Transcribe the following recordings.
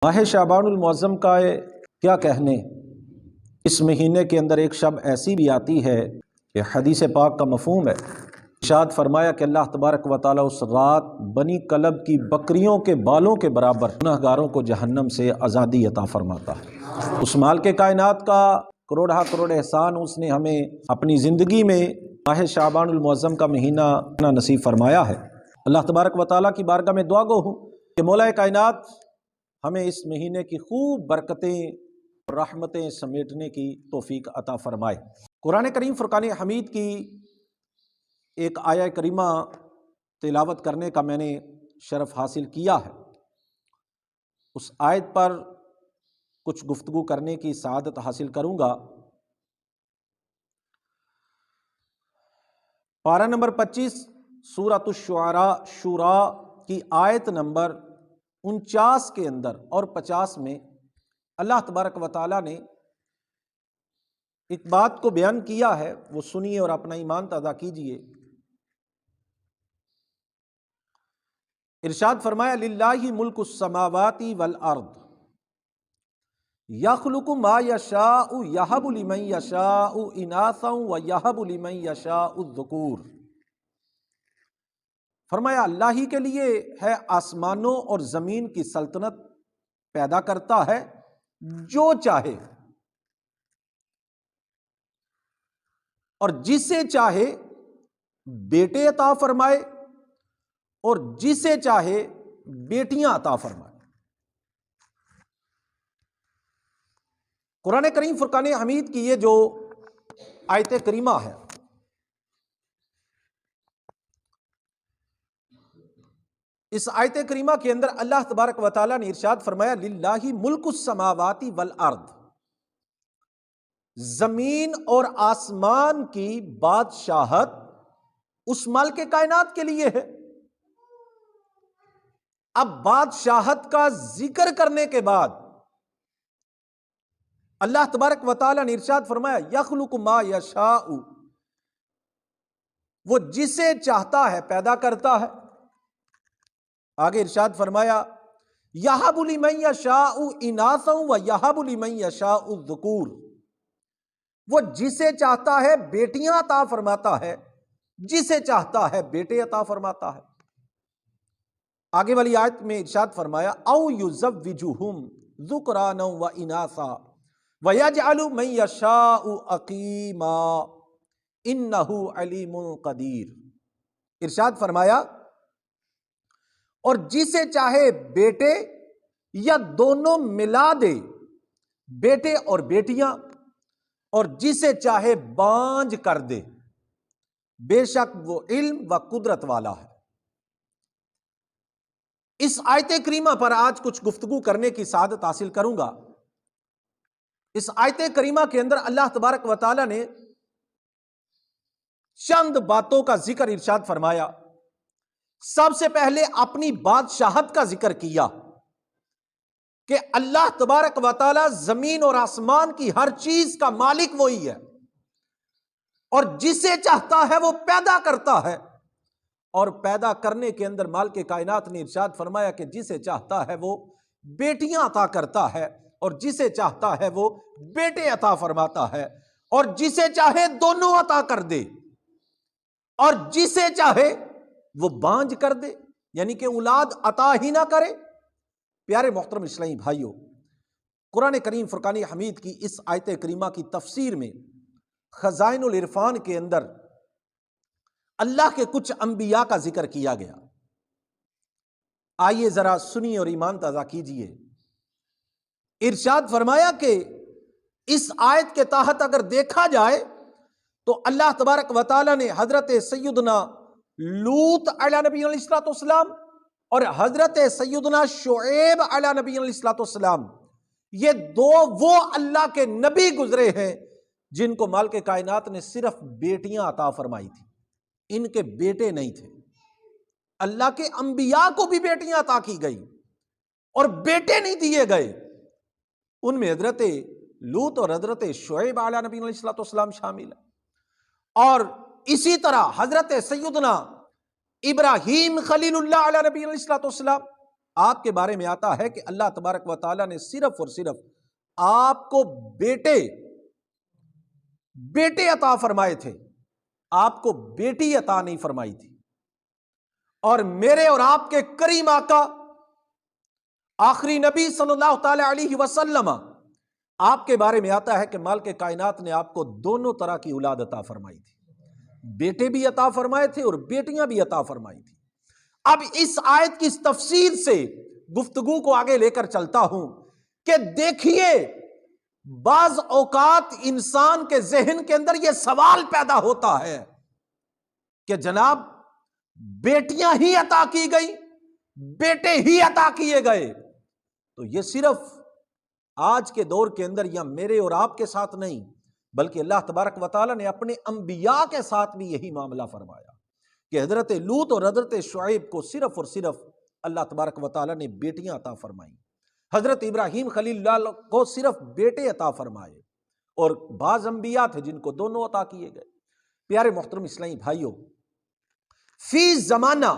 ماہ شعبان المعظم کا کیا کہنے؟ اس مہینے کے اندر ایک شب ایسی بھی آتی ہے کہ حدیث پاک کا مفہوم ہے۔ ارشاد فرمایا کہ اللہ تبارک و تعالیٰ اس رات بنی کلب کی بکریوں کے بالوں کے برابر گنہگاروں کو جہنم سے آزادی عطا فرماتا ہے۔ اس مالک کائنات کا کروڑہ کروڑ احسان اس نے ہمیں اپنی زندگی میں ماہ شعبان المعظم کا مہینہ نصیب فرمایا ہے۔ اللہ تبارک و تعالیٰ کی بارگاہ میں دعا گو ہوں کہ مولا کائنات ہمیں اس مہینے کی خوب برکتیں اور رحمتیں سمیٹنے کی توفیق عطا فرمائے۔ قرآن کریم فرقان حمید کی ایک آیہ کریمہ تلاوت کرنے کا میں نے شرف حاصل کیا ہے۔ اس آیت پر کچھ گفتگو کرنے کی سعادت حاصل کروں گا۔ پارہ نمبر 25 سورۃ الشعراء شورا کی آیت نمبر 49 کے اندر اور 50 میں اللہ تبارک و تعالیٰ نے ایک بات کو بیان کیا ہے، وہ سنیے اور اپنا ایمان تازہ کیجئے۔ ارشاد فرمایا للہ ملک السماوات والارض یخلق ما یشاء یہب لمن یشاء اناثا ویہب لمن یشاء الذکور۔ فرمایا اللہ ہی کے لیے ہے آسمانوں اور زمین کی سلطنت، پیدا کرتا ہے جو چاہے اور جسے چاہے بیٹے عطا فرمائے اور جسے چاہے بیٹیاں عطا فرمائے۔ قرآن کریم فرقان حمید کی یہ جو آیت کریمہ ہے، اس آیت کریمہ کے اندر اللہ تبارک و تعالیٰ نے ارشاد فرمایا للہ ملک السماوات والارض، زمین اور آسمان کی بادشاہت اس مالک کائنات کے لیے ہے۔ اب بادشاہت کا ذکر کرنے کے بعد اللہ تبارک و تعالیٰ نے ارشاد فرمایا یخلق ما یشاء، وہ جسے چاہتا ہے پیدا کرتا ہے۔ آگے ارشاد فرمایا یہب لمن یشاء اناثا ویہب لمن یشاء الذکور، وہ جسے چاہتا ہے بیٹیاں عطا فرماتا ہے، جسے چاہتا ہے بیٹے عطا فرماتا ہے۔ آگے والی آیت میں ارشاد فرمایا او یزوجہم ذکرانا واناثا ویجعل من یشاء عقیما انہ علیم قدیر۔ ارشاد فرمایا اور جسے چاہے بیٹے یا دونوں ملا دے، بیٹے اور بیٹیاں، اور جسے چاہے بانجھ کر دے، بے شک وہ علم و قدرت والا ہے۔ اس آیت کریمہ پر آج کچھ گفتگو کرنے کی سعادت حاصل کروں گا۔ اس آیت کریمہ کے اندر اللہ تبارک و تعالیٰ نے چند باتوں کا ذکر ارشاد فرمایا۔ سب سے پہلے اپنی بادشاہت کا ذکر کیا کہ اللہ تبارک و تعالیٰ زمین اور آسمان کی ہر چیز کا مالک وہی ہے، اور جسے چاہتا ہے وہ پیدا کرتا ہے، اور پیدا کرنے کے اندر مالک کائنات نے ارشاد فرمایا کہ جسے چاہتا ہے وہ بیٹیاں عطا کرتا ہے، اور جسے چاہتا ہے وہ بیٹے عطا فرماتا ہے، اور جسے چاہے دونوں عطا کر دے، اور جسے چاہے وہ بانجھ کر دے، یعنی کہ اولاد عطا ہی نہ کرے۔ پیارے محترم اسلامی بھائیوں، قرآن کریم فرقان حمید کی اس آیت کریمہ کی تفسیر میں خزائن العرفان کے اندر اللہ کے کچھ انبیاء کا ذکر کیا گیا۔ آئیے ذرا سنیے اور ایمان تازہ کیجئے۔ ارشاد فرمایا کہ اس آیت کے تحت اگر دیکھا جائے تو اللہ تبارک و تعالیٰ نے حضرت سیدنا لوط علیہ نبی علیہ الصلوۃ والسلام اور حضرت سیدنا شعیب علیہ نبی علیہ الصلوۃ والسلام، یہ دو وہ اللہ کے نبی گزرے ہیں جن کو مالک کائنات نے صرف بیٹیاں عطا فرمائی تھی، ان کے بیٹے نہیں تھے۔ اللہ کے انبیاء کو بھی بیٹیاں عطا کی گئی اور بیٹے نہیں دیے گئے، ان میں حضرت لوط اور حضرت شعیب علیہ نبی علیہ الصلوۃ والسلام شامل ہیں۔ اور اسی طرح حضرت سیدنا ابراہیم خلیل اللہ علیہ نبی علیہ الصلوۃ والسلام، آپ کے بارے میں آتا ہے کہ اللہ تبارک و تعالیٰ نے صرف اور صرف آپ کو بیٹے عطا فرمائے تھے، آپ کو بیٹی عطا نہیں فرمائی تھی۔ اور میرے اور آپ کے کریم آقا آخری نبی صلی اللہ تعالی علیہ وسلم، آپ کے بارے میں آتا ہے کہ مالک کائنات نے آپ کو دونوں طرح کی اولاد عطا فرمائی تھی، بیٹے بھی عطا فرمائے تھے اور بیٹیاں بھی عطا فرمائی تھی۔ اب اس آیت کی اس تفسیر سے گفتگو کو آگے لے کر چلتا ہوں کہ دیکھیے، بعض اوقات انسان کے ذہن کے اندر یہ سوال پیدا ہوتا ہے کہ جناب بیٹیاں ہی عطا کی گئی، بیٹے ہی عطا کیے گئے، تو یہ صرف آج کے دور کے اندر یا میرے اور آپ کے ساتھ نہیں، بلکہ اللہ تبارک و تعالیٰ نے اپنے انبیاء کے ساتھ بھی یہی معاملہ فرمایا کہ حضرت لوط اور حضرت شعیب کو صرف اور صرف اللہ تبارک و تعالیٰ نے بیٹیاں عطا فرمائیں، حضرت ابراہیم خلیل اللہ کو صرف بیٹے عطا فرمائے، اور بعض انبیاء تھے جن کو دونوں عطا کیے گئے۔ پیارے محترم اسلامی بھائیوں، فی زمانہ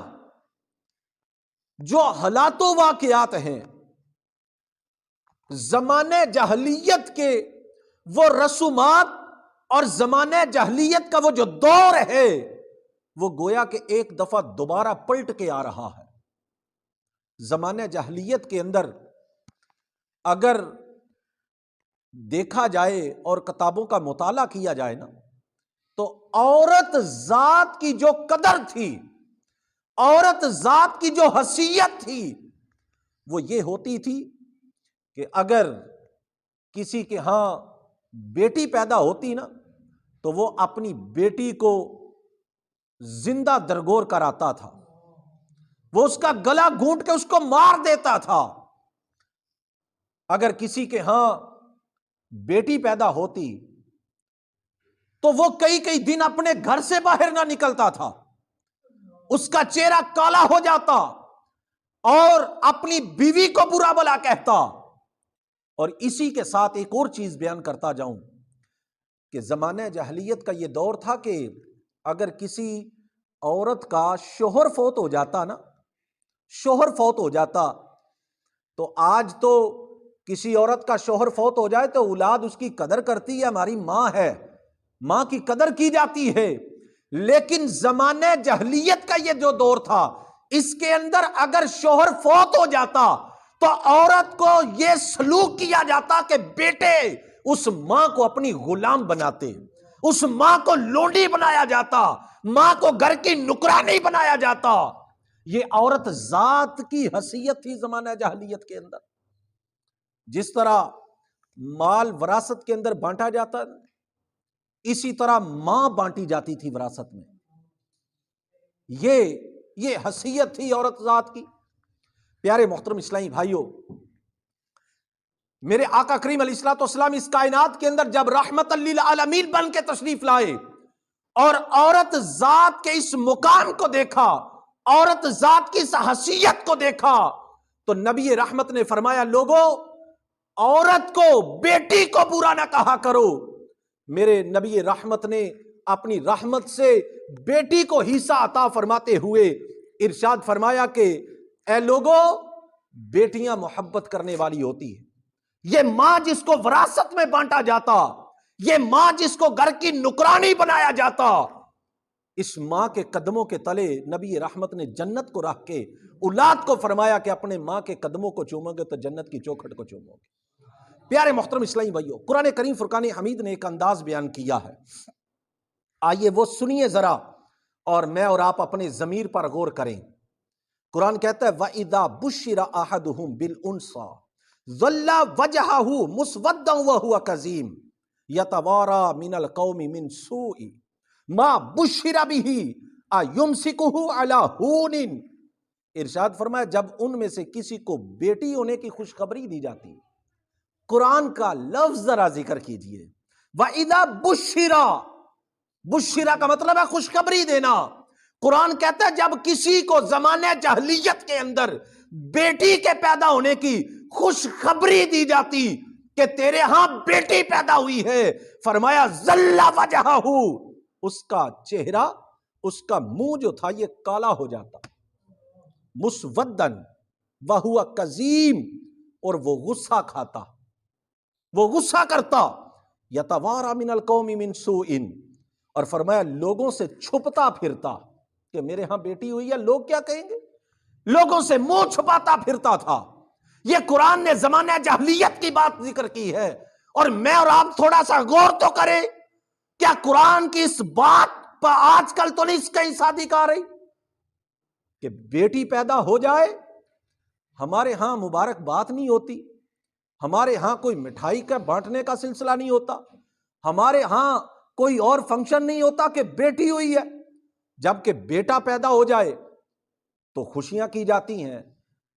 جو حالات و واقعات ہیں زمانے جاہلیت کے، وہ رسومات اور زمانے جاہلیت کا وہ جو دور ہے، وہ گویا کہ ایک دفعہ دوبارہ پلٹ کے آ رہا ہے۔ زمانے جاہلیت کے اندر اگر دیکھا جائے اور کتابوں کا مطالعہ کیا جائے نا، تو عورت ذات کی جو قدر تھی، عورت ذات کی جو حیثیت تھی، وہ یہ ہوتی تھی کہ اگر کسی کے ہاں بیٹی پیدا ہوتی نا، تو وہ اپنی بیٹی کو زندہ درگور کراتا تھا، وہ اس کا گلا گھونٹ کے اس کو مار دیتا تھا۔ اگر کسی کے ہاں بیٹی پیدا ہوتی تو وہ کئی دن اپنے گھر سے باہر نہ نکلتا تھا، اس کا چہرہ کالا ہو جاتا اور اپنی بیوی کو برا بھلا کہتا۔ اور اسی کے ساتھ ایک اور چیز بیان کرتا جاؤں کہ زمانہ جاہلیت کا یہ دور تھا کہ اگر کسی عورت کا شوہر فوت ہو جاتا نا، شوہر فوت ہو جاتا، تو آج تو کسی عورت کا شوہر فوت ہو جائے تو اولاد اس کی قدر کرتی ہے، ہماری ماں ہے، ماں کی قدر کی جاتی ہے۔ لیکن زمانہ جاہلیت کا یہ جو دور تھا، اس کے اندر اگر شوہر فوت ہو جاتا تو عورت کو یہ سلوک کیا جاتا کہ بیٹے اس ماں کو اپنی غلام بناتے، اس ماں کو لونڈی بنایا جاتا، ماں کو گھر کی نکرانی بنایا جاتا۔ یہ عورت ذات کی حیثیت تھی زمانہ جاہلیت کے اندر۔ جس طرح مال وراثت کے اندر بانٹا جاتا، اسی طرح ماں بانٹی جاتی تھی وراثت میں۔ یہ حیثیت تھی عورت ذات کی۔ پیارے محترم اسلامی بھائیوں، میرے آقا کریم علیہ الصلوۃ والسلام اس کائنات کے اندر جب رحمت للعالمین بن کے تشریف لائے اور عورت ذات کے اس مقام کو دیکھا، عورت ذات کی اس حیثیت کو دیکھا، تو نبی رحمت نے فرمایا، لوگوں عورت کو، بیٹی کو برا نہ کہا کرو۔ میرے نبی رحمت نے اپنی رحمت سے بیٹی کو حصہ عطا فرماتے ہوئے ارشاد فرمایا کہ اے لوگوں، بیٹیاں محبت کرنے والی ہوتی ہے۔ یہ ماں جس کو وراثت میں بانٹا جاتا، یہ ماں جس کو گھر کی نکرانی بنایا جاتا، اس ماں کے قدموں کے تلے نبی رحمت نے جنت کو رکھ کے اولاد کو فرمایا کہ اپنے ماں کے قدموں کو چومو گے تو جنت کی چوکھٹ کو چومو گے۔ پیارے محترم اسلامی بھائیوں، قرآن کریم فرقان حمید نے ایک انداز بیان کیا ہے، آئیے وہ سنیے ذرا، اور میں اور آپ اپنے ضمیر پر غور کریں۔ قرآن کہتا ہے وَإِذَا بُشِّرَ أَحَدُهُمْ بِالْأُنْثَىٰ ظَلَّ وَجْهَهُ مُسْوَدًّا وَهُوَ كَظِيمٌ يَتَوَارَىٰ مِنَ الْقَوْمِ مِنْ سُوءِ مَا بُشِّرَ بِهِ أَيُمْسِكُهُ عَلَىٰ هُونٍ۔ ارشاد فرمایا جب ان میں سے کسی کو بیٹی ہونے کی خوشخبری دی جاتی، قرآن کا لفظ ذرا ذکر کیجئے، وَإِذَا بُشِّرَ، بشرا کا مطلب ہے خوشخبری دینا۔ قرآن کہتا ہے جب کسی کو زمانے جاہلیت کے اندر بیٹی کے پیدا ہونے کی خوشخبری دی جاتی کہ تیرے ہاں بیٹی پیدا ہوئی ہے، فرمایا ظل وجہہ، اس کا چہرہ، اس کا منہ جو تھا یہ کالا ہو جاتا، مسودن، وہو کظیم، اور وہ غصہ کھاتا، وہ غصہ کرتا، یتوارا من القوم من سوء، اور فرمایا لوگوں سے چھپتا پھرتا کہ میرے ہاں بیٹی ہوئی ہے، لوگ کیا کہیں گے، لوگوں سے منہ چھپاتا پھرتا تھا۔ یہ قرآن نے زمانہ جاہلیت کی بات ذکر کی ہے، اور میں اور آپ تھوڑا سا غور تو کریں، کیا قرآن کی اس بات پر آج کل تو نہیں اس کہیں صادق آ رہی کہ بیٹی پیدا ہو جائے ہمارے ہاں مبارک بات نہیں ہوتی، ہمارے ہاں کوئی مٹھائی کا بانٹنے کا سلسلہ نہیں ہوتا، ہمارے ہاں کوئی اور فنکشن نہیں ہوتا کہ بیٹی ہوئی ہے، جبکہ بیٹا پیدا ہو جائے تو خوشیاں کی جاتی ہیں،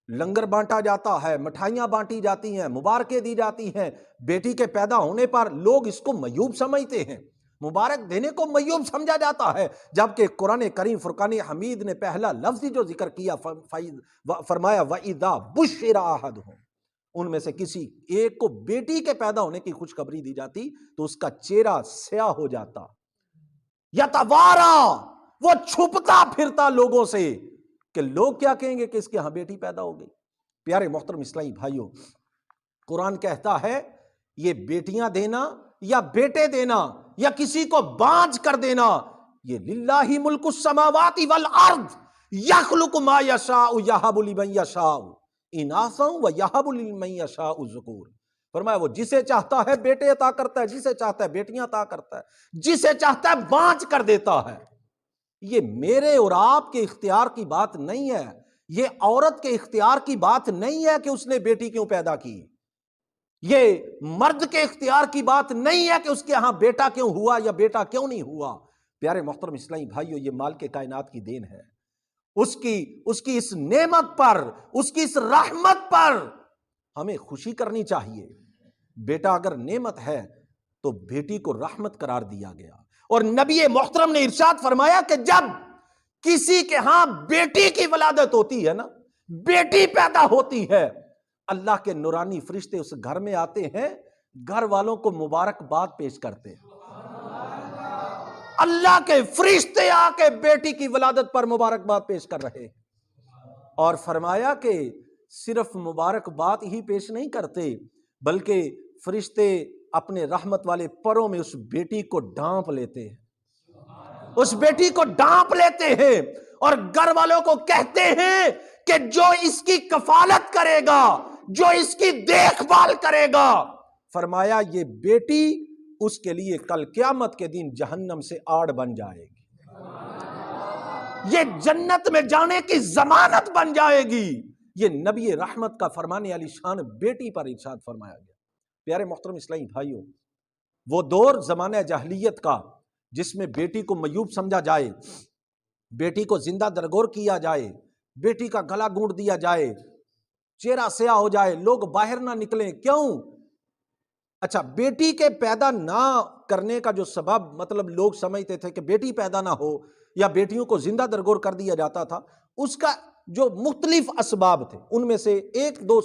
لنگر بانٹا جاتا ہے، مٹھائیاں بانٹی جاتی ہیں، مبارکیں دی جاتی ہیں۔ بیٹی کے پیدا ہونے پر لوگ اس کو معیوب سمجھتے ہیں، مبارک دینے کو معیوب سمجھا جاتا ہے، جبکہ قرآن کریم فرقان حمید نے پہلا لفظ جو ذکر کیا فرمایا وَإِذَا بُشِّرَ أَحَدُهُمْ، ان میں سے کسی ایک کو بیٹی کے پیدا ہونے کی خوشخبری دی جاتی تو اس کا چہرہ سیاہ ہو جاتا، یتوارا، وہ چھپتا پھرتا لوگوں سے کہ لوگ کیا کہیں گے کہ اس کے ہاں بیٹی پیدا ہو گئی۔ پیارے محترم اسلامی بھائیوں، قرآن کہتا ہے یہ بیٹیاں دینا یا بیٹے دینا یا کسی کو بانجھ کر دینا، یہ للہ ملک السماوات والارض یخلق ما یشاء یہب لمن یشاء اناثا ویہب لمن یشاء الذکور۔ فرمایا وہ جسے چاہتا ہے بیٹے عطا کرتا ہے، جسے چاہتا ہے بیٹیاں عطا کرتا ہے، جسے چاہتا ہے بانجھ کر دیتا ہے۔ یہ میرے اور آپ کے اختیار کی بات نہیں ہے، یہ عورت کے اختیار کی بات نہیں ہے کہ اس نے بیٹی کیوں پیدا کی، یہ مرد کے اختیار کی بات نہیں ہے کہ اس کے ہاں بیٹا کیوں ہوا یا بیٹا کیوں نہیں ہوا۔ پیارے محترم اسلامی بھائیو، یہ مالک کائنات کی دین ہے، اس کی اس نعمت پر، اس کی اس رحمت پر ہمیں خوشی کرنی چاہیے۔ بیٹا اگر نعمت ہے تو بیٹی کو رحمت قرار دیا گیا، اور نبی محترم نے ارشاد فرمایا کہ جب کسی کے ہاں بیٹی کی ولادت ہوتی ہے نا، بیٹی پیدا ہوتی ہے، اللہ کے نورانی فرشتے اس گھر میں آتے ہیں، گھر والوں کو مبارکباد پیش کرتے ہیں۔ اللہ کے فرشتے آ کے بیٹی کی ولادت پر مبارکباد پیش کر رہے ہیں، اور فرمایا کہ صرف مبارکباد ہی پیش نہیں کرتے بلکہ فرشتے اپنے رحمت والے پروں میں اس بیٹی کو ڈانپ لیتے ہیں، اس بیٹی کو ڈانپ لیتے ہیں، اور گھر والوں کو کہتے ہیں کہ جو اس کی کفالت کرے گا، جو اس کی دیکھ بھال کرے گا، فرمایا یہ بیٹی اس کے لیے کل قیامت کے دن جہنم سے آڑ بن جائے گی، یہ جنت میں جانے کی ضمانت بن جائے گی۔ یہ نبی رحمت کا فرمانے علی شان بیٹی پر ارشاد فرمایا گیا۔ پیارے محترم اسلامی بھائیوں، وہ دور زمانہ جاہلیت کا جس میں بیٹی کو معیوب سمجھا جائے، بیٹی کو زندہ درگور کیا جائے، بیٹی کا گلا گونٹ دیا جائے، چہرہ سیاہ ہو جائے، لوگ باہر نہ نکلیں، کیوں؟ اچھا، بیٹی کے پیدا نہ کرنے کا جو سبب مطلب لوگ سمجھتے تھے کہ بیٹی پیدا نہ ہو یا بیٹیوں کو زندہ درگور کر دیا جاتا تھا، اس کا جو مختلف اسباب تھے ان میں سے ایک دو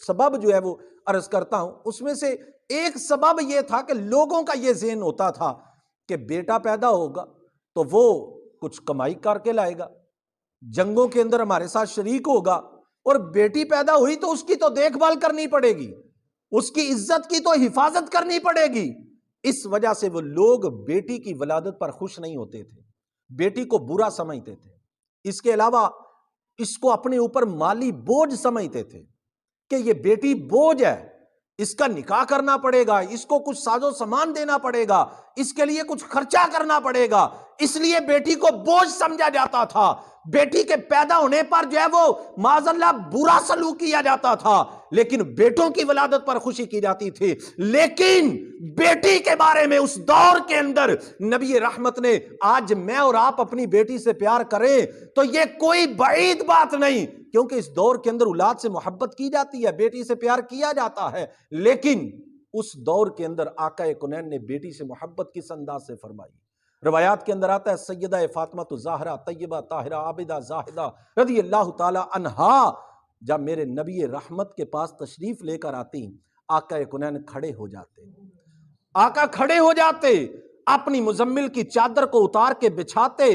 سبب جو ہے وہ عرض کرتا ہوں۔ اس میں سے ایک سبب یہ تھا کہ لوگوں کا یہ ذہن ہوتا تھا کہ بیٹا پیدا ہوگا تو وہ کچھ کمائی کر کے لائے گا، جنگوں کے اندر ہمارے ساتھ شریک ہوگا، اور بیٹی پیدا ہوئی تو اس کی تو دیکھ بھال کرنی پڑے گی، اس کی عزت کی تو حفاظت کرنی پڑے گی۔ اس وجہ سے وہ لوگ بیٹی کی ولادت پر خوش نہیں ہوتے تھے، بیٹی کو برا سمجھتے تھے، اس کے علاوہ اس کو اپنے اوپر مالی بوجھ سمجھتے تھے کہ یہ بیٹی بوجھ ہے، اس کا نکاح کرنا پڑے گا، اس کو کچھ ساز و سامان دینا پڑے گا، اس کے لیے کچھ خرچہ کرنا پڑے گا، اس لیے بیٹی کو بوجھ سمجھا جاتا تھا۔ بیٹی کے پیدا ہونے پر جو ہے وہ معاذ اللہ برا سلوک کیا جاتا تھا، لیکن بیٹوں کی ولادت پر خوشی کی جاتی تھی۔ لیکن بیٹی کے بارے میں اس دور کے اندر نبی رحمت نے، آج میں اور آپ اپنی بیٹی سے پیار کریں تو یہ کوئی بعید بات نہیں، کیونکہ اس دور کے اندر اولاد سے محبت کی جاتی ہے، بیٹی سے پیار کیا جاتا ہے، لیکن اس دور کے اندر آقا کونین نے بیٹی سے محبت کس انداز سے فرمائی۔ روایات کے اندر آتا ہے سیدہ فاطمہ زہرا طیبہ طاہرہ عابدہ زاہدہ رضی اللہ تعالی عنہا جب میرے نبی رحمت کے پاس تشریف لے کر آتی، آقا کونین کھڑے ہو جاتے، آقا کھڑے ہو جاتے، اپنی مزمل کی چادر کو اتار کے بچھاتے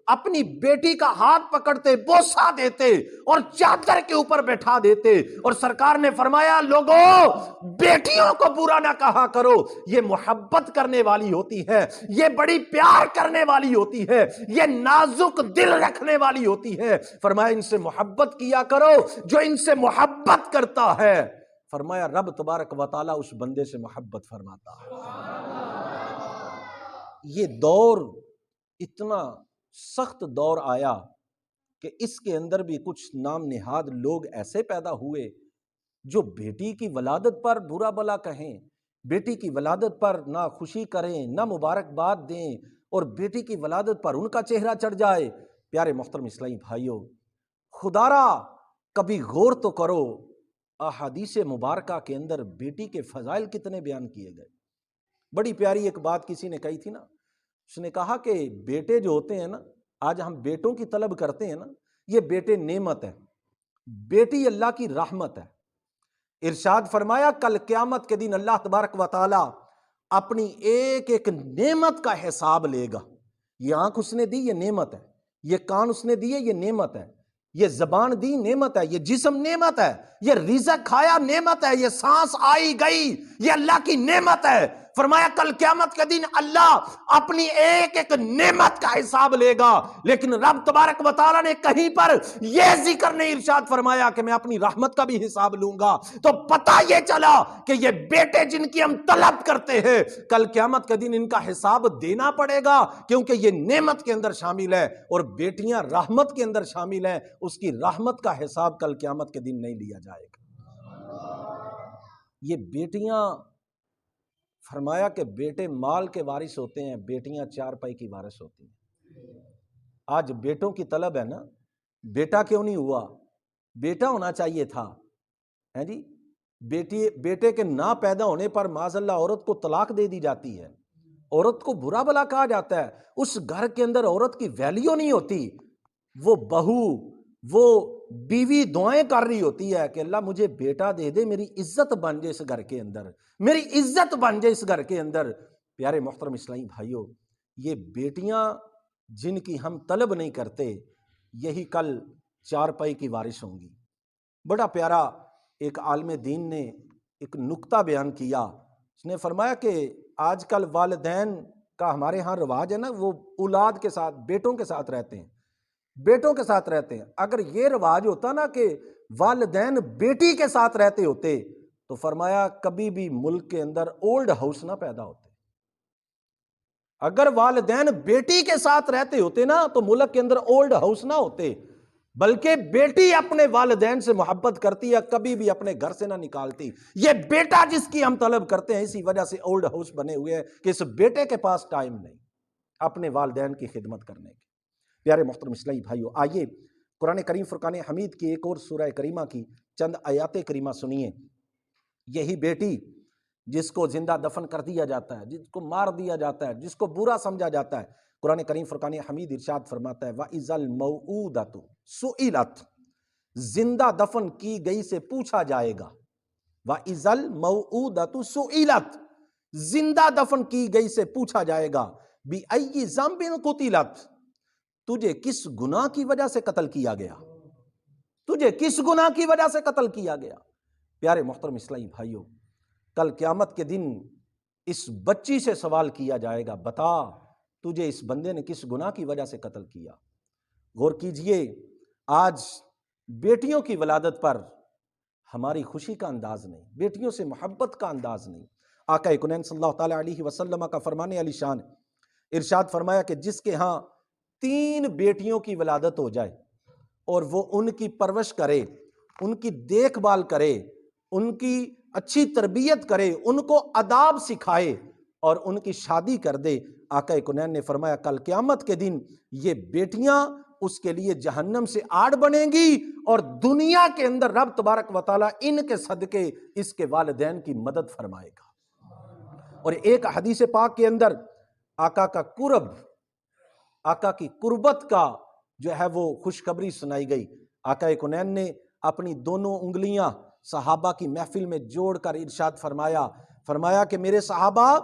اپنی بیٹی کا ہاتھ پکڑتے، بوسہ دیتے اور چادر کے اوپر بیٹھا دیتے، اور سرکار نے فرمایا لوگوں بیٹیوں کو برا نہ کہا کرو، یہ محبت کرنے والی ہوتی ہے، یہ بڑی پیار کرنے والی ہوتی ہے، یہ نازک دل رکھنے والی ہوتی ہے، فرمایا ان سے محبت کیا کرو جو ان سے محبت کرتا ہے، فرمایا رب تبارک و تعالی اس بندے سے محبت فرماتا ہے۔ یہ دور اتنا سخت دور آیا کہ اس کے اندر بھی کچھ نام نہاد لوگ ایسے پیدا ہوئے جو بیٹی کی ولادت پر برا بلا کہیں، بیٹی کی ولادت پر نہ خوشی کریں، نہ مبارکباد دیں، اور بیٹی کی ولادت پر ان کا چہرہ چڑھ جائے۔ پیارے محترم اسلامی بھائیوں، خدا را کبھی غور تو کرو، احادیث مبارکہ کے اندر بیٹی کے فضائل کتنے بیان کیے گئے۔ بڑی پیاری ایک بات کسی نے کہی تھی نا، اس نے کہا کہ بیٹے جو ہوتے ہیں نا، آج ہم بیٹوں کی طلب کرتے ہیں نا، یہ بیٹے نعمت ہے، بیٹی اللہ کی رحمت ہے۔ ارشاد فرمایا کل قیامت کے دن اللہ تبارک و تعالی اپنی ایک ایک نعمت کا حساب لے گا۔ یہ آنکھ اس نے دی، یہ نعمت ہے، یہ کان اس نے دیے، یہ نعمت ہے، یہ زبان دی، نعمت ہے، یہ جسم نعمت ہے، یہ رزق کھایا، نعمت ہے، یہ سانس آئی گئی، یہ اللہ کی نعمت ہے۔ فرمایا کل قیامت کے دن اللہ اپنی ایک ایک نعمت کا حساب لے گا، لیکن رب تبارک و تعالیٰ نے کہیں پر یہ ذکر نہیں ارشاد فرمایا کہ میں اپنی رحمت کا بھی حساب لوں گا۔ تو پتہ یہ چلا کہ یہ بیٹے جن کی ہم طلب کرتے ہیں، کل قیامت کے دن ان کا حساب دینا پڑے گا، کیونکہ یہ نعمت کے اندر شامل ہے، اور بیٹیاں رحمت کے اندر شامل ہیں، اس کی رحمت کا حساب کل قیامت کے دن نہیں لیا جائے گا۔ یہ بیٹیاں، فرمایا کہ بیٹے مال کے وارث ہوتے ہیں، بیٹیاں چار پائی کی وارث ہوتی ہیں۔ آج بیٹوں کی طلب ہے نا، بیٹا کیوں نہیں ہوا؟ بیٹا ہونا چاہیے تھا، ہے جی۔ بیٹے کے نہ پیدا ہونے پر معاذ اللہ عورت کو طلاق دے دی جاتی ہے، عورت کو برا بلا کہا جاتا ہے، اس گھر کے اندر عورت کی ویلیو نہیں ہوتی، وہ بہو، وہ بیوی دعائیں کر رہی ہوتی ہے کہ اللہ مجھے بیٹا دے دے، میری عزت بن جائے اس گھر کے اندر، میری عزت بن جائے اس گھر کے اندر۔ پیارے محترم اسلامی بھائیوں، یہ بیٹیاں جن کی ہم طلب نہیں کرتے، یہی کل چار پائی کی وارث ہوں گی۔ بڑا پیارا ایک عالم دین نے ایک نکتہ بیان کیا، اس نے فرمایا کہ آج کل والدین کا ہمارے ہاں رواج ہے نا، وہ اولاد کے ساتھ، بیٹوں کے ساتھ رہتے ہیں، بیٹوں کے ساتھ رہتے ہیں۔ اگر یہ رواج ہوتا نا کہ والدین بیٹی کے ساتھ رہتے ہوتے، تو فرمایا کبھی بھی ملک کے اندر اولڈ ہاؤس نہ پیدا ہوتے۔ اگر والدین بیٹی کے ساتھ رہتے ہوتے نا تو ملک کے اندر اولڈ ہاؤس نہ ہوتے، بلکہ بیٹی اپنے والدین سے محبت کرتی ہے، کبھی بھی اپنے گھر سے نہ نکالتی۔ یہ بیٹا جس کی ہم طلب کرتے ہیں، اسی وجہ سے اولڈ ہاؤس بنے ہوئے ہیں کہ اس بیٹے کے پاس ٹائم نہیں اپنے والدین کی خدمت کرنے کی۔ پیارے محترم اسلامی بھائیو، آئیے قرآن کریم فرقان حمید کی ایک اور سورہ کریمہ کی چند آیات کریمہ سنیے۔ یہی بیٹی جس کو زندہ دفن کر دیا جاتا ہے، جس کو مار دیا جاتا ہے، جس کو برا سمجھا جاتا ہے، قرآن کریم فرقان حمید ارشاد فرماتا ہے وَإِذَا الْمَوْءُودَةُ سُئِلَتْ، زندہ دفن کی گئی سے پوچھا جائے گا۔ وَإِذَا الْمَوْءُودَةُ سُئِلَتْ، زندہ دفن کی گئی سے پوچھا جائے گا بِأَيِّ ذَنبٍ قُتِلَتْ، تجھے کس گناہ کی وجہ سے قتل کیا گیا، تجھے کس گناہ کی وجہ سے قتل کیا گیا۔ پیارے محترم اسلامی بھائیوں، کل قیامت کے دن اس بچی سے سوال کیا جائے گا، بتا تجھے اس بندے نے کس گناہ کی وجہ سے قتل کیا۔ غور کیجئے، آج بیٹیوں کی ولادت پر ہماری خوشی کا انداز نہیں، بیٹیوں سے محبت کا انداز نہیں۔ آقا کونین صلی اللہ تعالیٰ علیہ وسلم کا فرمان علی شان، ارشاد فرمایا کہ جس کے ہاں 3 بیٹیوں کی ولادت ہو جائے اور وہ ان کی پرورش کرے، ان کی دیکھ بھال کرے، ان کی اچھی تربیت کرے، ان کو آداب سکھائے اور ان کی شادی کر دے، آقا کونین نے فرمایا کل قیامت کے دن یہ بیٹیاں اس کے لیے جہنم سے آڑ بنیں گی، اور دنیا کے اندر رب تبارک و تعالیٰ ان کے صدقے اس کے والدین کی مدد فرمائے گا۔ اور ایک حدیث پاک کے اندر آقا کا قرب، آقا کی قربت کا جو ہے وہ خوشخبری سنائی گئی۔ آقا کونین نے اپنی دونوں انگلیاں صحابہ کی محفل میں جوڑ کر ارشاد فرمایا کہ میرے صحابہ،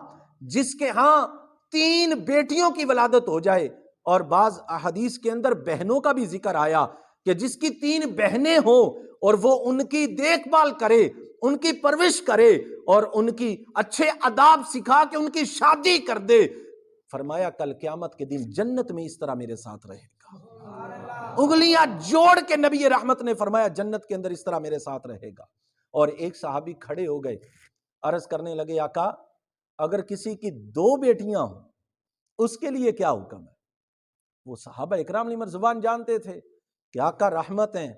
جس کے ہاں 3 بیٹیوں کی ولادت ہو جائے اور بعض احادیث کے اندر بہنوں کا بھی ذکر آیا کہ جس کی 3 بہنیں ہوں اور وہ ان کی دیکھ بھال کرے، ان کی پرورش کرے اور ان کی اچھے آداب سکھا کے ان کی شادی کر دے، فرمایا کل قیامت کے دن جنت میں اس طرح میرے ساتھ رہے گا۔ انگلیاں جوڑ کے نبی رحمت نے فرمایا جنت کے اندر اس طرح میرے ساتھ رہے گا۔ اور ایک صحابی کھڑے ہو گئے، عرض کرنے لگے آقا اگر کسی کی 2 بیٹیاں ہوں اس کے لیے کیا حکم ہے؟ وہ صحابہ اکرام علیہ زبان جانتے تھے کہ آقا رحمت ہیں،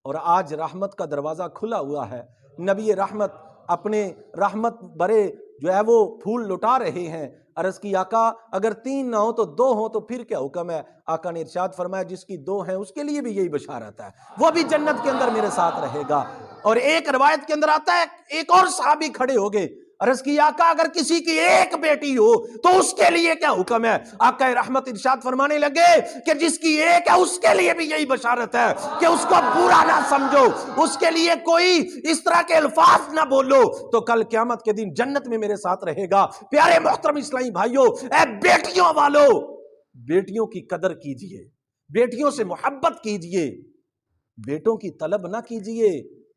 اور آج رحمت کا دروازہ کھلا ہوا ہے، نبی رحمت اپنے رحمت برے جو ہے وہ پھول لٹا رہے ہیں۔ عرض کی آقا اگر 3 نہ ہو تو 2 ہوں تو پھر کیا حکم ہے؟ آقا نے ارشاد فرمایا جس کی 2 ہیں اس کے لیے بھی یہی بشارت ہے، وہ بھی جنت کے اندر میرے ساتھ رہے گا۔ اور ایک روایت کے اندر آتا ہے ایک اور صحابی کھڑے ہو گئے، عرض کی آقا اگر کسی کی 1 بیٹی ہو تو اس کے لیے کیا حکم ہے؟ آقا رحمت ارشاد فرمانے لگے کہ جس کی 1 ہے اس کے لیے بھی یہی بشارت ہے کہ اس کو برا نہ سمجھو، اس کے لیے کوئی اس طرح کے الفاظ نہ بولو، تو کل قیامت کے دن جنت میں میرے ساتھ رہے گا۔ پیارے محترم اسلامی بھائیوں، اے بیٹیوں والو، بیٹیوں کی قدر کیجئے، بیٹیوں سے محبت کیجئے، بیٹوں کی طلب نہ کیجئے،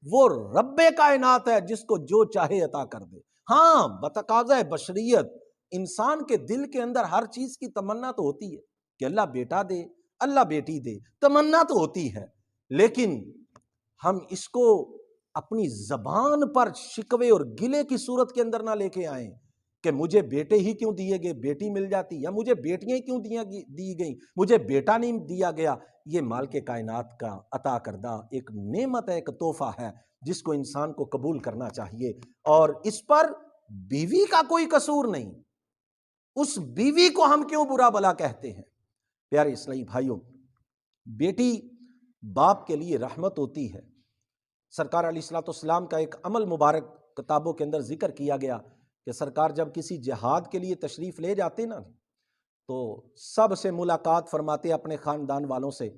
وہ رب کائنات ہے جس کو جو چاہے عطا کر دے۔ ہاں بتقاضۂ بشریت انسان کے دل کے اندر ہر چیز کی تمنا تو ہوتی ہے کہ اللہ بیٹا دے، اللہ بیٹی دے، تمنا تو ہوتی ہے، لیکن ہم اس کو اپنی زبان پر شکوے اور گلے کی صورت کے اندر نہ لے کے آئیں کہ مجھے بیٹے ہی کیوں دیے گئے، بیٹی مل جاتی، یا مجھے بیٹیاں کیوں دی گئیں، مجھے بیٹا نہیں دیا گیا۔ یہ مالک کائنات کا عطا کردہ ایک نعمت ہے، ایک تحفہ ہے جس کو انسان کو قبول کرنا چاہیے، اور اس پر بیوی کا کوئی قصور نہیں۔ اس بیوی کو ہم کیوں برا بلا کہتے ہیں؟ پیارے اسلامی بھائیوں، بیٹی باپ کے لیے رحمت ہوتی ہے۔ سرکار علیہ الصلوۃ والسلام کا ایک عمل مبارک کتابوں کے اندر ذکر کیا گیا کہ سرکار جب کسی جہاد کے لیے تشریف لے جاتے نا تو سب سے ملاقات فرماتے اپنے خاندان والوں سے،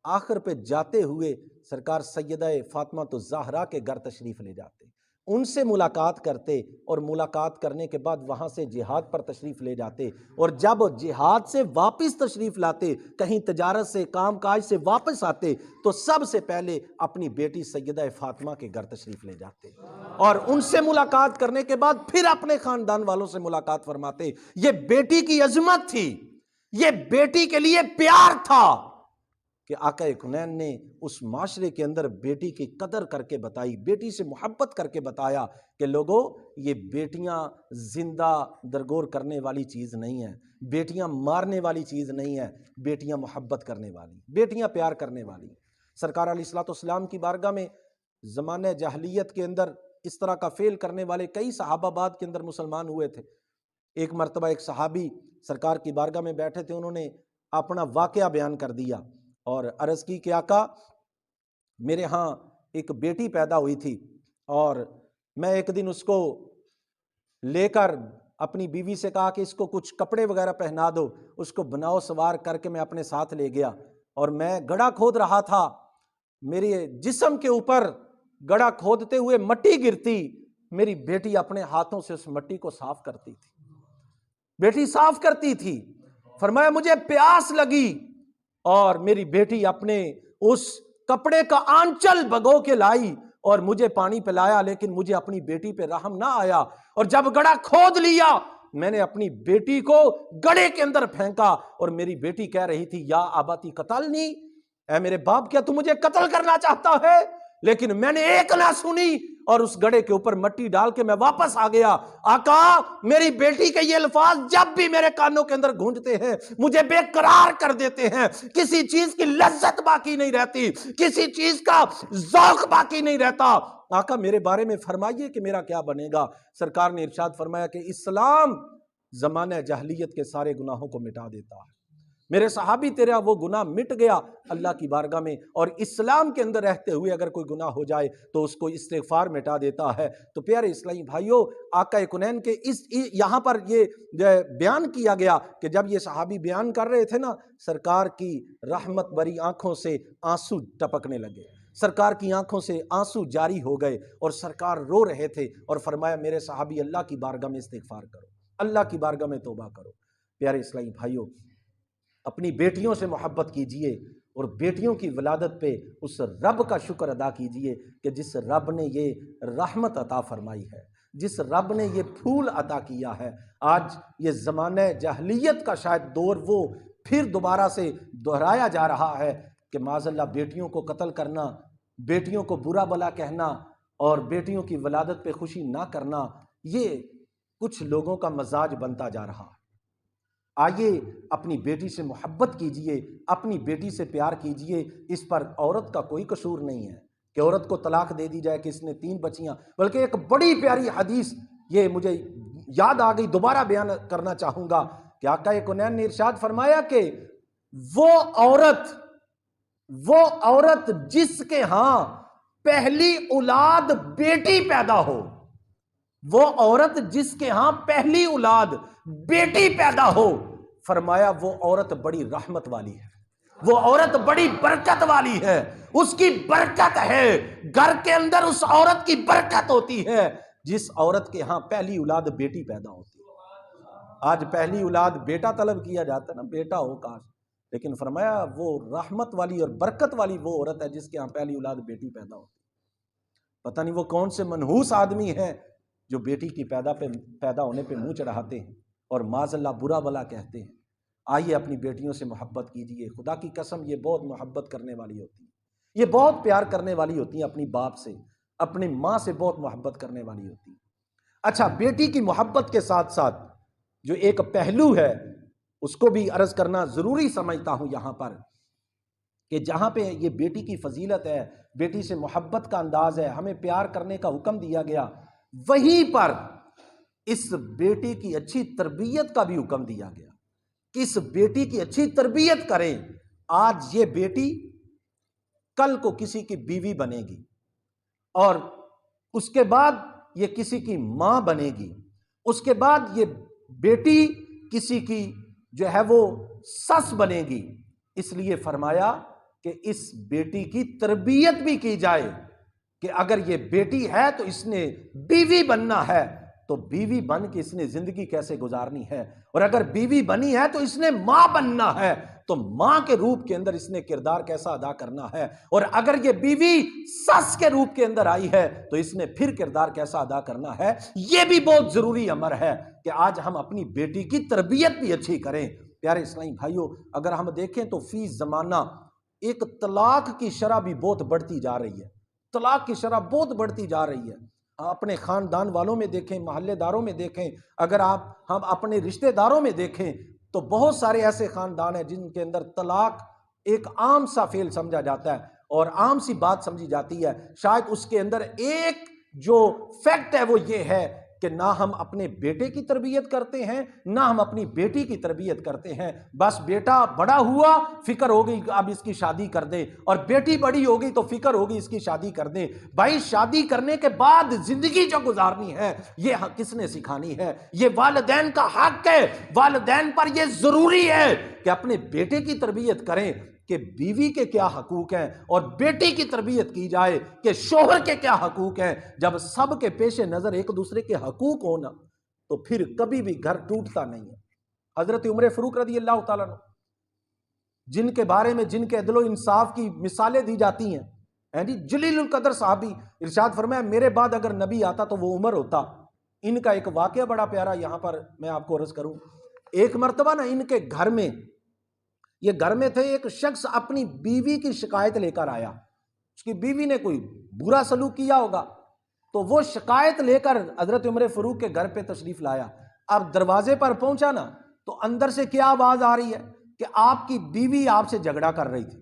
آخر پہ جاتے ہوئے سرکار سیدہ فاطمہ الزہرا کے گھر تشریف لے جاتے، ان سے ملاقات کرتے، اور ملاقات کرنے کے بعد وہاں سے جہاد پر تشریف لے جاتے، اور جب جہاد سے واپس تشریف لاتے، کہیں تجارت سے کام کاج سے واپس آتے، تو سب سے پہلے اپنی بیٹی سیدہ فاطمہ کے گھر تشریف لے جاتے، اور ان سے ملاقات کرنے کے بعد پھر اپنے خاندان والوں سے ملاقات فرماتے۔ یہ بیٹی کی عظمت تھی، یہ بیٹی کے لیے پیار تھا کہ آقا کونین نے اس معاشرے کے اندر بیٹی کی قدر کر کے بتائی، بیٹی سے محبت کر کے بتایا کہ لوگوں یہ بیٹیاں زندہ درگور کرنے والی چیز نہیں ہے، بیٹیاں مارنے والی چیز نہیں ہے، بیٹیاں محبت کرنے والی، بیٹیاں پیار کرنے والی۔ سرکار علیہ الصلوۃ والسلام کی بارگاہ میں زمانہ جاہلیت کے اندر اس طرح کا فعل کرنے والے کئی صحابہ بعد کے اندر مسلمان ہوئے تھے۔ ایک مرتبہ ایک صحابی سرکار کی بارگاہ میں بیٹھے تھے، انہوں نے اپنا واقعہ بیان کر دیا اور عرض کی کہ آقا میرے ہاں ایک بیٹی پیدا ہوئی تھی، اور میں ایک دن اس کو لے کر اپنی بیوی سے کہا کہ اس کو کچھ کپڑے وغیرہ پہنا دو، اس کو بناؤ سوار کر کے میں اپنے ساتھ لے گیا، اور میں گڑھا کھود رہا تھا، میرے جسم کے اوپر گڑھا کھودتے ہوئے مٹی گرتی، میری بیٹی اپنے ہاتھوں سے اس مٹی کو صاف کرتی تھی، بیٹی صاف کرتی تھی۔ فرمایا مجھے پیاس لگی اور میری بیٹی اپنے اس کپڑے کا آنچل بھگو کے لائی اور مجھے پانی پلایا، لیکن مجھے اپنی بیٹی پہ رحم نہ آیا، اور جب گڑھا کھود لیا میں نے اپنی بیٹی کو گڑھے کے اندر پھینکا، اور میری بیٹی کہہ رہی تھی یا اباتی قتلنی، اے میرے باپ کیا تو مجھے قتل کرنا چاہتا ہے؟ لیکن میں نے ایک نہ سنی اور اس گڑھے کے اوپر مٹی ڈال کے میں واپس آ گیا۔ آقا میری بیٹی کے یہ الفاظ جب بھی میرے کانوں کے اندر گونجتے ہیں مجھے بے قرار کر دیتے ہیں، کسی چیز کی لذت باقی نہیں رہتی، کسی چیز کا ذوق باقی نہیں رہتا۔ آقا میرے بارے میں فرمائیے کہ میرا کیا بنے گا؟ سرکار نے ارشاد فرمایا کہ اسلام زمانہ جاہلیت کے سارے گناہوں کو مٹا دیتا ہے۔ میرے صحابی تیرا وہ گناہ مٹ گیا اللہ کی بارگاہ میں، اور اسلام کے اندر رہتے ہوئے اگر کوئی گناہ ہو جائے تو اس کو استغفار مٹا دیتا ہے۔ تو پیارے اسلامی بھائیوں، آقا کونین کے یہاں پر یہ بیان کیا گیا کہ جب یہ صحابی بیان کر رہے تھے نا، سرکار کی رحمت بری آنکھوں سے آنسو ٹپکنے لگے، سرکار کی آنکھوں سے آنسو جاری ہو گئے، اور سرکار رو رہے تھے، اور فرمایا میرے صحابی اللہ کی بارگاہ میں استغفار کرو، اللہ کی بارگاہ میں توبہ کرو۔ پیارے اسلامی بھائیوں، اپنی بیٹیوں سے محبت کیجئے اور بیٹیوں کی ولادت پہ اس رب کا شکر ادا کیجئے کہ جس رب نے یہ رحمت عطا فرمائی ہے، جس رب نے یہ پھول عطا کیا ہے۔ آج یہ زمانہ جاہلیت کا شاید دور وہ پھر دوبارہ سے دہرایا جا رہا ہے کہ معاذ اللہ بیٹیوں کو قتل کرنا، بیٹیوں کو برا بلا کہنا اور بیٹیوں کی ولادت پہ خوشی نہ کرنا، یہ کچھ لوگوں کا مزاج بنتا جا رہا ہے۔ آئیے اپنی بیٹی سے محبت کیجئے، اپنی بیٹی سے پیار کیجئے۔ اس پر عورت کا کوئی قصور نہیں ہے کہ عورت کو طلاق دے دی جائے کہ اس نے 3 بچیاں، بلکہ ایک بڑی پیاری حدیث یہ مجھے یاد آ گئی، دوبارہ بیان کرنا چاہوں گا کہ آقا کونین نے ارشاد فرمایا کہ وہ عورت جس کے ہاں پہلی اولاد بیٹی پیدا ہو، وہ عورت جس کے ہاں پہلی اولاد بیٹی پیدا ہو، فرمایا وہ عورت بڑی رحمت والی ہے، وہ عورت بڑی برکت والی ہے، اس کی برکت ہے، گھر کے اندر اس عورت کی برکت ہوتی ہے جس عورت کے ہاں پہلی اولاد بیٹی پیدا ہوتی ہے۔ آج پہلی اولاد بیٹا طلب کیا جاتا ہے نا، بیٹا ہو کاش، لیکن فرمایا وہ رحمت والی اور برکت والی وہ عورت ہے جس کے ہاں پہلی اولاد بیٹی پیدا ہوتی ہے۔ پتہ نہیں وہ کون سے منحوس آدمی ہیں جو بیٹی کی پیدا ہونے پہ منہ چڑھاتے ہیں اور معاذ اللہ برا بلا کہتے ہیں۔ آئیے اپنی بیٹیوں سے محبت کیجئے، خدا کی قسم یہ بہت محبت کرنے والی ہوتی ہے، یہ بہت پیار کرنے والی ہوتی ہیں، اپنی باپ سے، اپنی ماں سے بہت محبت کرنے والی ہوتی ہے۔ اچھا، بیٹی کی محبت کے ساتھ ساتھ جو ایک پہلو ہے اس کو بھی عرض کرنا ضروری سمجھتا ہوں یہاں پر، کہ جہاں پہ یہ بیٹی کی فضیلت ہے، بیٹی سے محبت کا انداز ہے، ہمیں پیار کرنے کا حکم دیا گیا، وہیں پر اس بیٹی کی اچھی تربیت کا بھی حکم دیا گیا کہ اس بیٹی کی اچھی تربیت کریں۔ آج یہ بیٹی کل کو کسی کی بیوی بنے گی اور اس کے بعد یہ کسی کی ماں بنے گی، اس کے بعد یہ بیٹی کسی کی جو ہے وہ سس بنے گی۔ اس لیے فرمایا کہ اس بیٹی کی تربیت بھی کی جائے کہ اگر یہ بیٹی ہے تو اس نے بیوی بننا ہے تو بیوی بن کے اس نے زندگی کیسے گزارنی ہے، اور اگر بیوی بنی ہے تو اس نے ماں بننا ہے تو ماں کے روپ کے اندر اس نے کردار کیسا ادا کرنا ہے، اور اگر یہ بیوی سس کے روپ کے اندر آئی ہے تو اس نے پھر کردار کیسا ادا کرنا ہے۔ یہ بھی بہت ضروری امر ہے کہ آج ہم اپنی بیٹی کی تربیت بھی اچھی کریں۔ پیارے اسلامی بھائیوں، اگر ہم دیکھیں تو فی زمانہ ایک طلاق کی شرح بھی بہت بڑھتی جا رہی ہے، طلاق کی شرح بہت بڑھتی جا رہی ہے۔ اپنے خاندان والوں میں دیکھیں، محلے داروں میں دیکھیں، اگر ہم اپنے رشتہ داروں میں دیکھیں تو بہت سارے ایسے خاندان ہیں جن کے اندر طلاق ایک عام سا فعل سمجھا جاتا ہے اور عام سی بات سمجھی جاتی ہے۔ شاید اس کے اندر ایک جو فیکٹ ہے وہ یہ ہے کہ نہ ہم اپنے بیٹے کی تربیت کرتے ہیں، نہ ہم اپنی بیٹی کی تربیت کرتے ہیں۔ بس بیٹا بڑا ہوا، فکر ہو گئی اب اس کی شادی کر دیں، اور بیٹی بڑی ہو گئی تو فکر ہوگی اس کی شادی کر دیں۔ بھائی شادی کرنے کے بعد زندگی جو گزارنی ہے یہ کس نے سکھانی ہے؟ یہ والدین کا حق ہے، والدین پر یہ ضروری ہے کہ اپنے بیٹے کی تربیت کریں کہ بیوی کے کیا حقوق ہیں، اور بیٹی کی تربیت کی جائے کہ شوہر کے کیا حقوق ہیں۔ جب سب کے پیش نظر ایک دوسرے کے حقوق ہونا تو پھر کبھی بھی گھر ٹوٹتا نہیں ہے۔ حضرت عمر فاروق رضی اللہ تعالیٰ عنہ، جن کے بارے میں جن کے عدل و انصاف کی مثالیں دی جاتی ہیں، جلیل القدر صحابی، ارشاد فرمایا میرے بعد اگر نبی آتا تو وہ عمر ہوتا۔ ان کا ایک واقعہ بڑا پیارا یہاں پر میں آپ کو عرض کروں۔ ایک مرتبہ نا ان کے گھر میں، یہ گھر میں تھے، ایک شخص اپنی بیوی کی شکایت لے کر آیا، اس کی بیوی نے کوئی برا سلوک کیا ہوگا تو وہ شکایت لے کر حضرت عمر فاروق کے گھر پہ تشریف لایا۔ اب دروازے پر پہنچا نا تو اندر سے کیا آواز آ رہی ہے کہ آپ کی بیوی آپ سے جھگڑا کر رہی تھی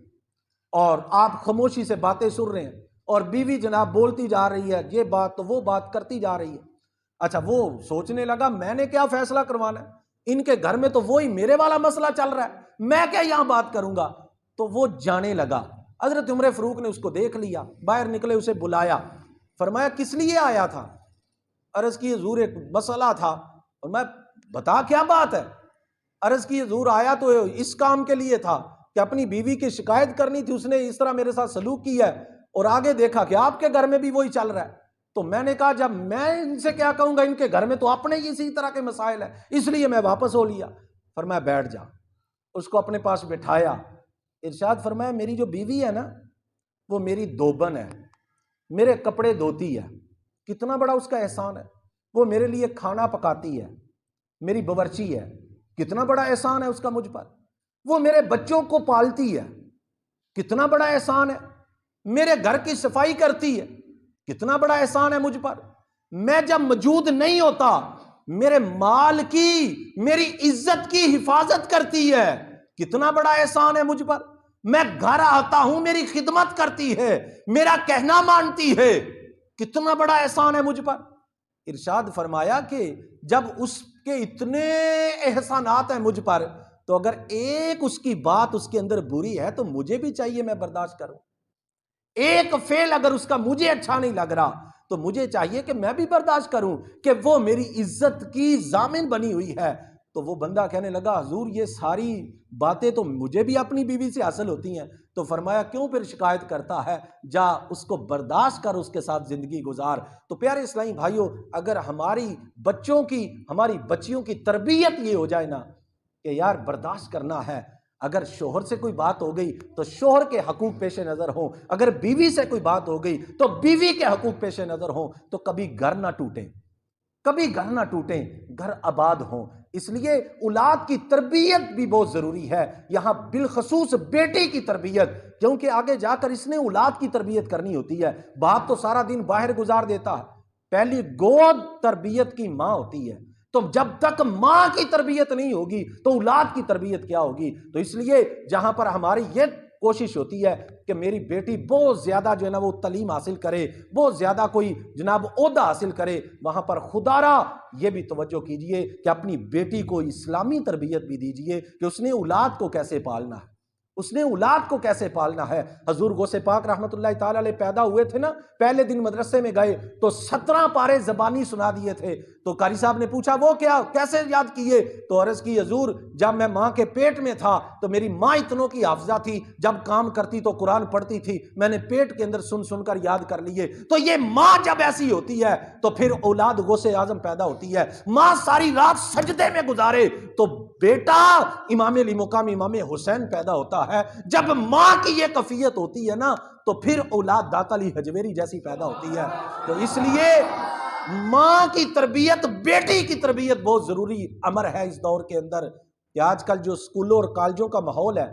اور آپ خاموشی سے باتیں سن رہے ہیں، اور بیوی جناب بولتی جا رہی ہے، یہ بات تو وہ بات کرتی جا رہی ہے۔ اچھا، وہ سوچنے لگا میں نے کیا فیصلہ کروانا ہے، ان کے گھر میں تو وہی میرے والا مسئلہ چل رہا ہے، میں کیا یہاں بات کروں گا۔ تو وہ جانے لگا۔ حضرت عمر فاروق نے اس کو دیکھ لیا، باہر نکلے، اسے بلایا، فرمایا کس لیے آیا تھا؟ عرض کی حضور ایک مسئلہ تھا، اور میں بتا کیا بات ہے؟ عرض کی حضور آیا تو اس کام کے لیے تھا کہ اپنی بیوی کی شکایت کرنی تھی، اس نے اس طرح میرے ساتھ سلوک کیا ہے، اور آگے دیکھا کہ آپ کے گھر میں بھی وہی چل رہا ہے۔ تو میں نے کہا جب میں ان سے کیا کہوں گا، ان کے گھر میں تو اپنے اسی طرح کے مسائل ہیں، اس لیے میں واپس ہو لیا۔ فرمایا بیٹھ جا۔ اس کو اپنے پاس بٹھایا، ارشاد فرمایا میری جو بیوی ہے نا وہ میری دوبن ہے، میرے کپڑے دھوتی ہے، کتنا بڑا اس کا احسان ہے، وہ میرے لیے کھانا پکاتی ہے، میری باورچی ہے، کتنا بڑا احسان ہے اس کا مجھ پر، وہ میرے بچوں کو پالتی ہے، کتنا بڑا احسان ہے، میرے گھر کی صفائی کرتی ہے، کتنا بڑا احسان ہے مجھ پر، میں جب موجود نہیں ہوتا میرے مال کی، میری عزت کی حفاظت کرتی ہے، کتنا بڑا احسان ہے مجھ پر، میں گھر آتا ہوں میری خدمت کرتی ہے، میرا کہنا مانتی ہے، کتنا بڑا احسان ہے مجھ پر۔ ارشاد فرمایا کہ جب اس کے اتنے احسانات ہیں مجھ پر، تو اگر ایک اس کی بات اس کے اندر بری ہے تو مجھے بھی چاہیے میں برداشت کروں، ایک فعل اگر اس کا مجھے اچھا نہیں لگ رہا تو مجھے چاہیے کہ میں بھی برداشت کروں کہ وہ میری عزت کی ضامن بنی ہوئی ہے۔ تو وہ بندہ کہنے لگا حضور یہ ساری باتیں تو مجھے بھی اپنی بیوی سے حاصل ہوتی ہیں، تو فرمایا کیوں پھر شکایت کرتا ہے، جا اس کو برداشت کر، اس کے ساتھ زندگی گزار۔ تو پیارے اسلامی بھائیوں، اگر ہماری بچوں کی، ہماری بچیوں کی تربیت یہ ہو جائے نا کہ یار برداشت کرنا ہے، اگر شوہر سے کوئی بات ہو گئی تو شوہر کے حقوق پیش نظر ہوں، اگر بیوی سے کوئی بات ہو گئی تو بیوی کے حقوق پیش نظر ہوں، تو کبھی گھر نہ ٹوٹیں، کبھی گھر نہ ٹوٹیں، گھر آباد ہوں۔ اس لیے اولاد کی تربیت بھی بہت ضروری ہے، یہاں بالخصوص بیٹی کی تربیت، کیونکہ آگے جا کر اس نے اولاد کی تربیت کرنی ہوتی ہے۔ باپ تو سارا دن باہر گزار دیتا ہے، پہلی گود تربیت کی ماں ہوتی ہے، تو جب تک ماں کی تربیت نہیں ہوگی تو اولاد کی تربیت کیا ہوگی؟ تو اس لیے جہاں پر ہماری یہ کوشش ہوتی ہے کہ میری بیٹی بہت زیادہ جو ہے نا وہ تعلیم حاصل کرے، بہت زیادہ کوئی جناب عہدہ حاصل کرے، وہاں پر خدا را یہ بھی توجہ کیجئے کہ اپنی بیٹی کو اسلامی تربیت بھی دیجئے کہ اس نے اولاد کو کیسے پالنا ہے، اس نے اولاد کو کیسے پالنا ہے۔ حضور غوث پاک رحمت اللہ تعالی علیہ پیدا ہوئے تھے نا، پہلے دن مدرسے میں گئے تو 17 پارے زبانی سنا دیے تھے، تو قاری صاحب نے پوچھا وہ کیا، کیسے یاد کیے؟ تو عرض کی حضور جب میں ماں کے پیٹ میں تھا تو میری ماں اتنوں کی حافظہ تھی، جب کام کرتی تو قرآن پڑھتی تھی، میں نے پیٹ کے اندر سن سن کر یاد کر لیے۔ تو یہ ماں جب ایسی ہوتی ہے تو پھر اولاد غوث اعظم پیدا ہوتی ہے۔ ماں ساری رات سجدے میں گزارے تو بیٹا امام علی مقام امام حسین پیدا ہوتا ہے۔ جب ماں کی یہ کفیت ہوتی ہے نا تو پھر اولاد داتا علی حجویری جیسی پیدا ہوتی ہے۔ تو اس لیے ماں کی تربیت، بیٹی کی تربیت بہت ضروری امر ہے اس دور کے اندر۔ کہ آج کل جو اسکولوں اور کالجوں کا ماحول ہے،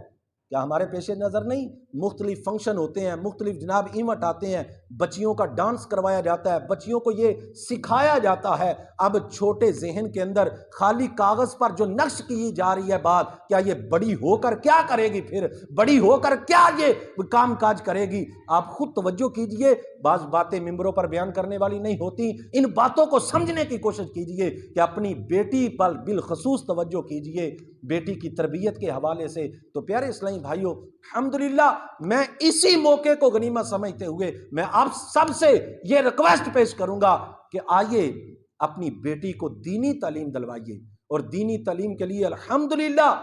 کیا ہمارے پیش نظر نہیں؟ مختلف فنکشن ہوتے ہیں، مختلف جناب ایونٹ آتے ہیں، بچیوں کا ڈانس کروایا جاتا ہے، بچیوں کو یہ سکھایا جاتا ہے۔ اب چھوٹے ذہن کے اندر خالی کاغذ پر جو نقش کی جا رہی ہے بات، کیا یہ بڑی ہو کر کیا کرے گی، پھر بڑی ہو کر کیا یہ کام کاج کرے گی؟ آپ خود توجہ کیجئے، بعض باتیں ممبروں پر بیان کرنے والی نہیں ہوتی، ان باتوں کو سمجھنے کی کوشش کیجئے کہ اپنی بیٹی پر بالخصوص توجہ کیجئے، بیٹی کی تربیت کے حوالے سے۔ تو پیارے اسلامی بھائیوں، الحمدللہ میں اسی موقع کو غنیمت سمجھتے ہوئے میں آپ سب سے یہ ریکویسٹ پیش کروں گا کہ آئیے اپنی بیٹی کو دینی تعلیم دلوائیے، اور دینی تعلیم کے لیے الحمدللہ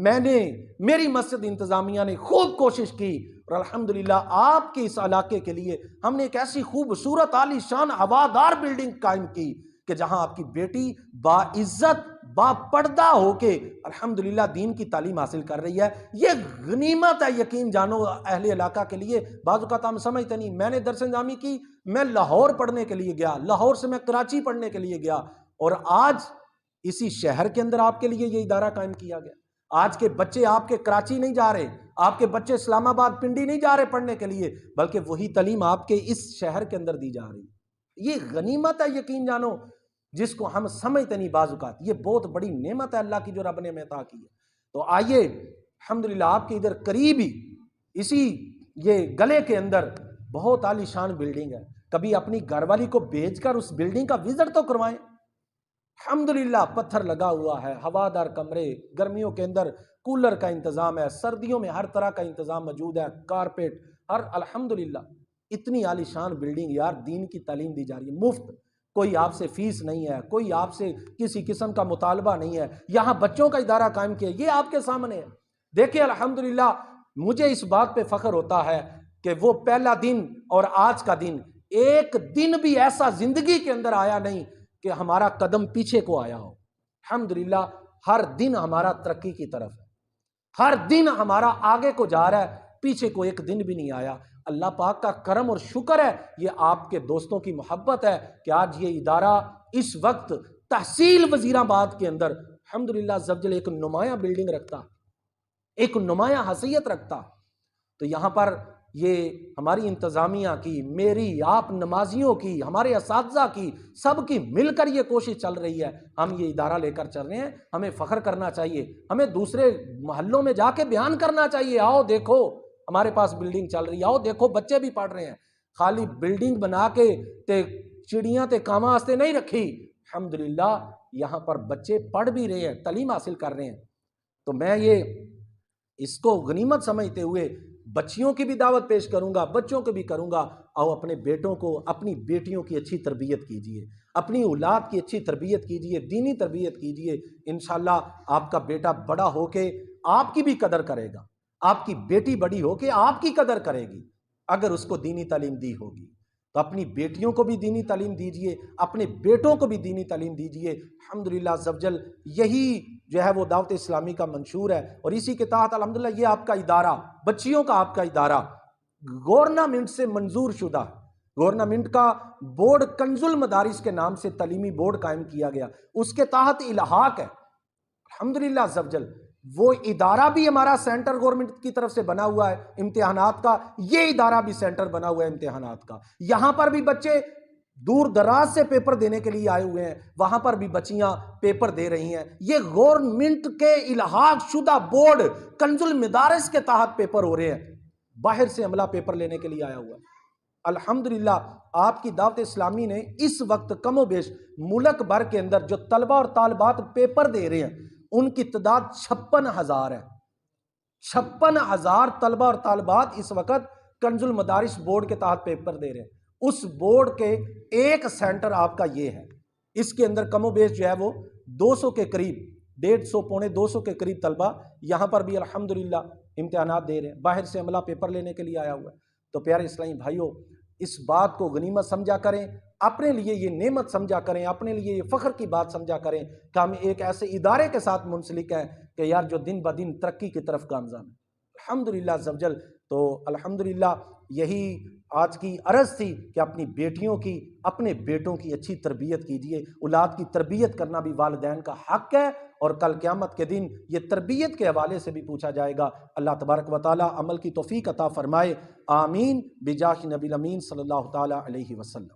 میں نے میری مسجد انتظامیہ نے خوب کوشش کی، اور الحمدللہ آپ کے اس علاقے کے لیے ہم نے ایک ایسی خوبصورت عالی شان ہوادار بلڈنگ قائم کی کہ جہاں آپ کی بیٹی باعزت با پردہ ہو کے الحمدللہ دین کی تعلیم حاصل کر رہی ہے۔ یہ غنیمت ہے، یقین جانو اہل علاقہ کے لیے۔ بعض اوقات ہم سمجھتے نہیں، میں نے درس نظامی کی، میں لاہور پڑھنے کے لیے گیا، لاہور سے میں کراچی پڑھنے کے لیے گیا، اور آج اسی شہر کے اندر آپ کے لیے یہ ادارہ قائم کیا گیا۔ آج کے بچے آپ کے کراچی نہیں جا رہے، آپ کے بچے اسلام آباد پنڈی نہیں جا رہے پڑھنے کے لیے، بلکہ وہی تعلیم آپ کے اس شہر کے اندر دی جا رہی۔ یہ غنیمت ہے، یقین جانو، جس کو ہم سمجھتے نہیں بعض اوقات۔ یہ بہت بڑی نعمت ہے اللہ کی جو رب نے ہمیں عطا کی ہے۔ تو آئیے الحمدللہ آپ کے ادھر قریب ہی اسی یہ گلے کے اندر بہت عالی شان بلڈنگ ہے، کبھی اپنی گھر والی کو بھیج کر اس بلڈنگ کا وزٹ تو کروائیں۔ الحمدللہ پتھر لگا ہوا ہے، ہوادار کمرے، گرمیوں کے اندر کولر کا انتظام ہے، سردیوں میں ہر طرح کا انتظام موجود ہے، کارپیٹ ہر، الحمدللہ اتنی عالی شان بلڈنگ، یار دین کی تعلیم دی جا رہی ہے مفت، کوئی آپ سے فیس نہیں ہے، کوئی آپ سے کسی قسم کا مطالبہ نہیں ہے، یہاں بچوں کا ادارہ قائم کیا، یہ آپ کے سامنے ہے۔ دیکھیں الحمدللہ مجھے اس بات پہ فخر ہوتا ہے کہ وہ پہلا دن اور آج کا دن، ایک دن بھی ایسا زندگی کے اندر آیا نہیں کہ ہمارا قدم پیچھے کو آیا ہو۔ الحمدللہ ہر دن ہمارا ترقی کی طرف ہے، ہر دن ہمارا آگے کو جا رہا ہے، پیچھے کو ایک دن بھی نہیں آیا۔ اللہ پاک کا کرم اور شکر ہے، یہ آپ کے دوستوں کی محبت ہے کہ آج یہ ادارہ اس وقت تحصیل وزیر آباد کے اندر الحمدللہ عزوجل ایک نمایاں بلڈنگ رکھتا، ایک نمایاں حیثیت رکھتا۔ تو یہاں پر یہ ہماری انتظامیہ کی، میری، آپ نمازیوں کی، ہمارے اساتذہ کی، سب کی مل کر یہ کوشش چل رہی ہے۔ ہم یہ ادارہ لے کر چل رہے ہیں، ہمیں فخر کرنا چاہیے، ہمیں دوسرے محلوں میں جا کے بیان کرنا چاہیے، آؤ دیکھو ہمارے پاس بلڈنگ چل رہی ہے، آؤ دیکھو بچے بھی پڑھ رہے ہیں۔ خالی بلڈنگ بنا کے تے چڑیاں تے کاما واسطے نہیں رکھی، الحمدللہ یہاں پر بچے پڑھ بھی رہے ہیں، تعلیم حاصل کر رہے ہیں۔ تو میں یہ اس کو غنیمت سمجھتے ہوئے بچیوں کی بھی دعوت پیش کروں گا، بچوں کو بھی کروں گا، آؤ اپنے بیٹوں کو، اپنی بیٹیوں کی اچھی تربیت کیجئے، اپنی اولاد کی اچھی تربیت کیجئے، دینی تربیت کیجئے۔ انشاءاللہ آپ کا بیٹا بڑا ہو کے آپ کی بھی قدر کرے گا، آپ کی بیٹی بڑی ہو کے آپ کی قدر کرے گی اگر اس کو دینی تعلیم دی ہوگی۔ تو اپنی بیٹیوں کو بھی دینی تعلیم دیجئے، اپنے بیٹوں کو بھی دینی تعلیم دیجئے۔ الحمدللہ عزوجل یہی جو ہے وہ دعوت اسلامی کا منشور ہے، اور اسی کے تحت الحمدللہ یہ آپ کا ادارہ، بچیوں کا آپ کا ادارہ گورنمنٹ سے منظور شدہ، گورنمنٹ کا بورڈ کنز المدارس کے نام سے تعلیمی بورڈ قائم کیا گیا، اس کے تحت الحاق ہے الحمدللہ عزوجل۔ وہ ادارہ بھی ہمارا سینٹر گورنمنٹ کی طرف سے بنا ہوا ہے امتحانات کا، یہ ادارہ بھی سینٹر بنا ہوا ہے امتحانات کا۔ یہاں پر بھی بچے دور دراز سے پیپر دینے کے لیے آئے ہوئے ہیں، وہاں پر بھی بچیاں پیپر دے رہی ہیں۔ یہ گورنمنٹ کے الحاق شدہ بورڈ کنز المدارس کے تحت پیپر ہو رہے ہیں، باہر سے عملہ پیپر لینے کے لیے آیا ہوا ہے۔ الحمدللہ آپ کی دعوت اسلامی نے اس وقت کم و بیش ملک بھر کے اندر جو طلبہ اور طالبات پیپر دے رہے ہیں ان کی تعداد 56,000 ہے۔ 56,000 طلبہ اور طالبات اس وقت کنز المدارس بورڈ کے تحت پیپر دے رہے ہیں۔ اس بورڈ کے ایک سینٹر آپ کا یہ ہے، اس کے اندر کم و بیش جو ہے وہ 200 کے قریب، 150 پونے 200 کے قریب طلبہ یہاں پر بھی الحمدللہ امتحانات دے رہے ہیں، باہر سے عملہ پیپر لینے کے لیے آیا ہوا ہے۔ تو پیارے اسلامی بھائیوں، اس بات کو غنیمت سمجھا کریں، اپنے لیے یہ نعمت سمجھا کریں، اپنے لیے یہ فخر کی بات سمجھا کریں کہ ہم ایک ایسے ادارے کے ساتھ منسلک ہیں کہ یار جو دن بدن ترقی کی طرف گامزن ہے الحمدللہ عزوجل۔ تو الحمدللہ یہی آج کی عرض تھی کہ اپنی بیٹیوں کی، اپنے بیٹوں کی اچھی تربیت کیجیے۔ اولاد کی تربیت کرنا بھی والدین کا حق ہے، اور کل قیامت کے دن یہ تربیت کے حوالے سے بھی پوچھا جائے گا۔ اللہ تبارک و تعالی عمل کی توفیق عطا فرمائے، آمین، بجاہ نبی الامین صلی اللہ تعالی علیہ وسلم۔